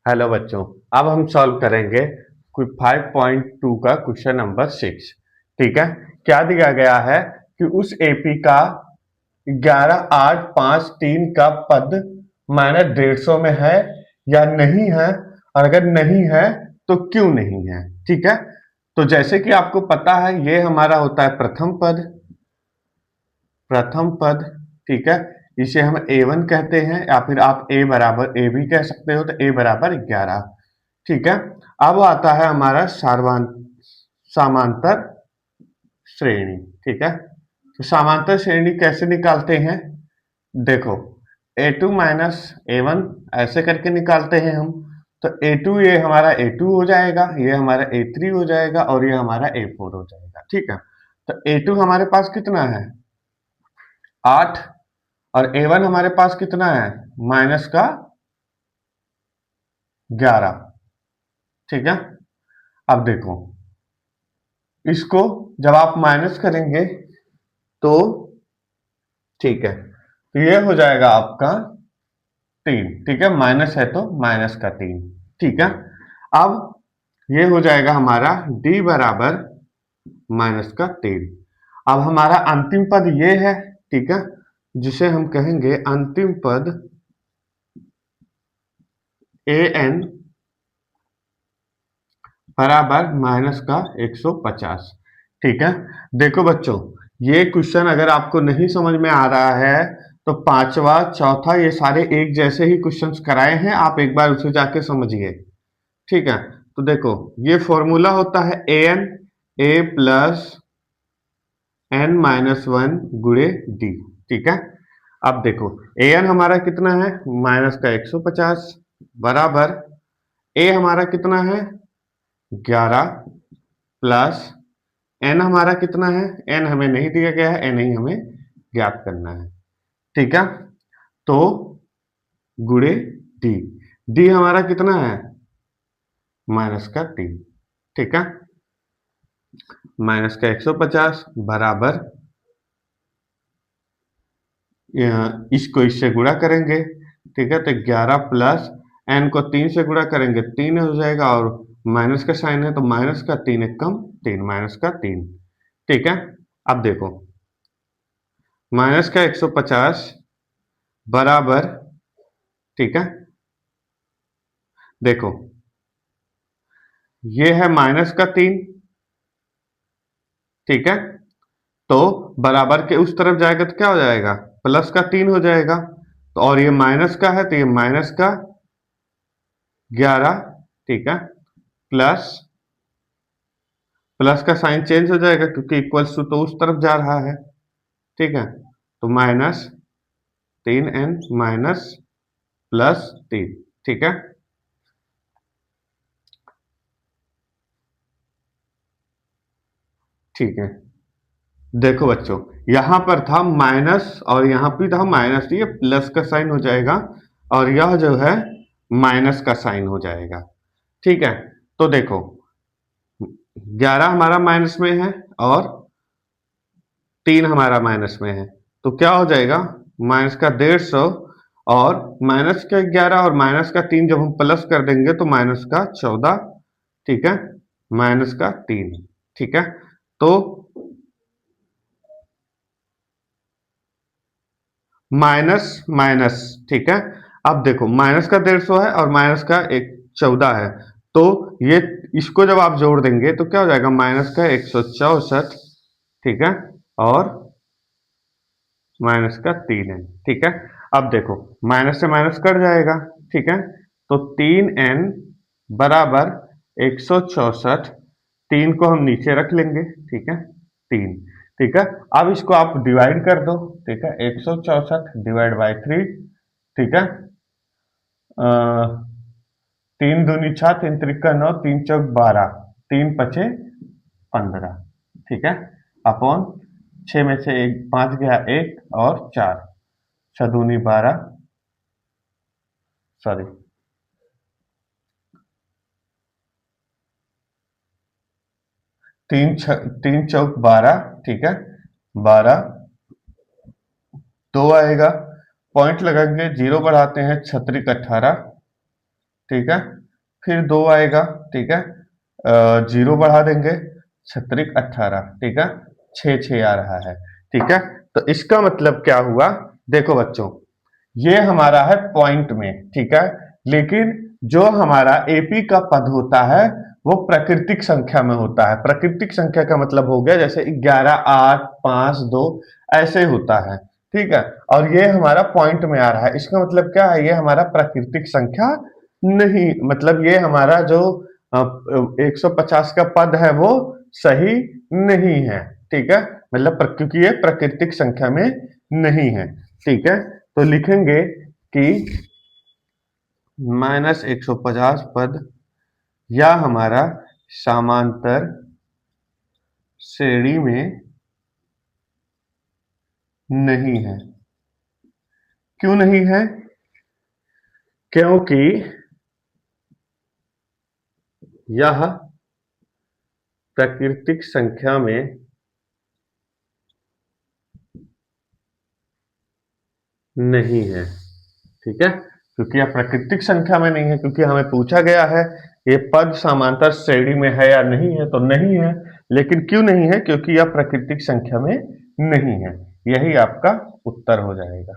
Hello बच्चों। अब हम सॉल्व करेंगे 5.2 का क्वेश्चन नंबर 6। ठीक है। क्या दिया गया है कि उस एपी का 11,853 का पद -150 में है या नहीं है, और अगर नहीं है तो क्यों नहीं है। ठीक है। तो जैसे कि आपको पता है ये हमारा होता है प्रथम पद। ठीक है। इसे हम A1 कहते हैं, या फिर आप A बराबर A भी कह सकते हो, तो A बराबर 11। ठीक है। अब आता है हमारा समांतर श्रेणी। ठीक है। तो समांतर श्रेणी कैसे निकालते हैं, देखो A2 माइनस A1 ऐसे करके निकालते हैं हम। तो A2 ये हमारा A2 हो जाएगा, ये हमारा A3 हो जाएगा, और ये हमारा A4 हो जाएगा। ठीक है। तो A2 हमारे पास कितना है, 8, और A1 हमारे पास कितना है, माइनस का 11। ठीक है। अब देखो इसको जब आप माइनस करेंगे तो ठीक है, तो ये हो जाएगा आपका 3। ठीक है, माइनस है तो माइनस का 3। ठीक है। अब ये हो जाएगा हमारा d बराबर -3। अब हमारा अंतिम पद ये है। ठीक है, जिसे हम कहेंगे अंतिम पद an बराबर माइनस का 150। ठीक है। देखो बच्चों, ये क्वेश्चन अगर आपको नहीं समझ में आ रहा है तो पांचवा चौथा ये सारे एक जैसे ही क्वेश्चंस कराए हैं, आप एक बार उसे जाके समझिए। ठीक है। तो देखो ये फॉर्मूला होता है an a plus n minus 1 गुणे d। ठीक है। अब देखो an हमारा कितना है, माइनस का 150 बराबर a हमारा कितना है 11 प्लस n हमारा कितना है, n हमें नहीं दिया गया है, n ही हमें ज्ञात करना है। ठीक है। तो गुणे d, d हमारा कितना है -3। ठीक है। माइनस का 150 बराबर इसको इससे गुणा करेंगे। ठीक है। तो 11 प्लस n को 3 से गुणा करेंगे 3 हो जाएगा, और माइनस का साइन है तो माइनस का 3 कम 3, माइनस का 3। ठीक है। अब देखो माइनस का 150 बराबर, ठीक है, देखो ये है माइनस का 3। ठीक है। तो बराबर के उस तरफ जाएगा तो क्या हो जाएगा, प्लस का 3 हो जाएगा। तो और ये माइनस का है तो ये माइनस का 11। ठीक है। प्लस प्लस का साइन चेंज हो जाएगा क्योंकि इक्वल्स टू तो उस तरफ जा रहा है। ठीक है। तो -3n माइनस +3। ठीक है। ठीक है। देखो बच्चों, यहां पर था माइनस और यहां भी था माइनस, ये प्लस का साइन हो जाएगा और यह जो है माइनस का साइन हो जाएगा। ठीक है। तो देखो 11 हमारा माइनस में है और 3 हमारा माइनस में है, तो क्या हो जाएगा माइनस का 150, और माइनस का 11 और माइनस का 3 जब हम प्लस कर देंगे तो माइनस का 14। ठीक है। माइनस का 3। ठीक है। तो माइनस माइनस, ठीक है। अब देखो माइनस का 150 है और माइनस का 14 है, तो ये इसको जब आप जोड़ देंगे तो क्या हो जाएगा माइनस का 164। ठीक है। और माइनस का 3n। ठीक है। अब देखो माइनस से माइनस कट जाएगा। ठीक है। तो 3n बराबर 164, 3 को हम नीचे रख लेंगे। ठीक है। 3। ठीक है। अब इसको आप डिवाइड कर दो। ठीक है। 164 डिवाइड बाई 3। ठीक है। 3 दूनी 6, 3 त्रिका 9, 3 चौक 12, 3 पचे 15। ठीक है। अपॉन 6 में से एक 5 गया 1 और 4, 6 दूनी 12, सॉरी 3 चौक 12। ठीक है। 12, 2 आएगा, पॉइंट लगाएंगे, जीरो बढ़ाते हैं, 6 त्रिक 18, ठीक है, फिर 2 आएगा, ठीक है, 0 बढ़ा देंगे, 6 18, ठीक है, 6 आ रहा है, ठीक है। तो इसका मतलब क्या हुआ, देखो बच्चों, ये हमारा है पॉइंट में, ठीक है, लेकिन जो हमारा एपी का पद होता है वो प्राकृतिक संख्या में होता है। प्राकृतिक संख्या का मतलब हो गया जैसे 11 8 5 2 ऐसे होता है, ठीक है, और ये हमारा पॉइंट में आ रहा है, इसका मतलब क्या है, ये हमारा प्राकृतिक संख्या नहीं, मतलब ये हमारा जो 150 का पद है वो सही नहीं है, ठीक है, मतलब क्योंकि ये प्राकृतिक संख्या में नहीं है, ठीक है। तो लिखेंगे कि -150 पद या हमारा समांतर श्रेणी में नहीं है। क्यों नहीं है? क्योंकि यह प्राकृतिक संख्या में नहीं है, ठीक है, क्योंकि यह प्राकृतिक संख्या में नहीं है, क्योंकि हमें पूछा गया है ये पद समांतर श्रेणी में है या नहीं है, तो नहीं है। लेकिन क्यों नहीं है? क्योंकि यह प्राकृतिक संख्या में नहीं है। यही आपका उत्तर हो जाएगा।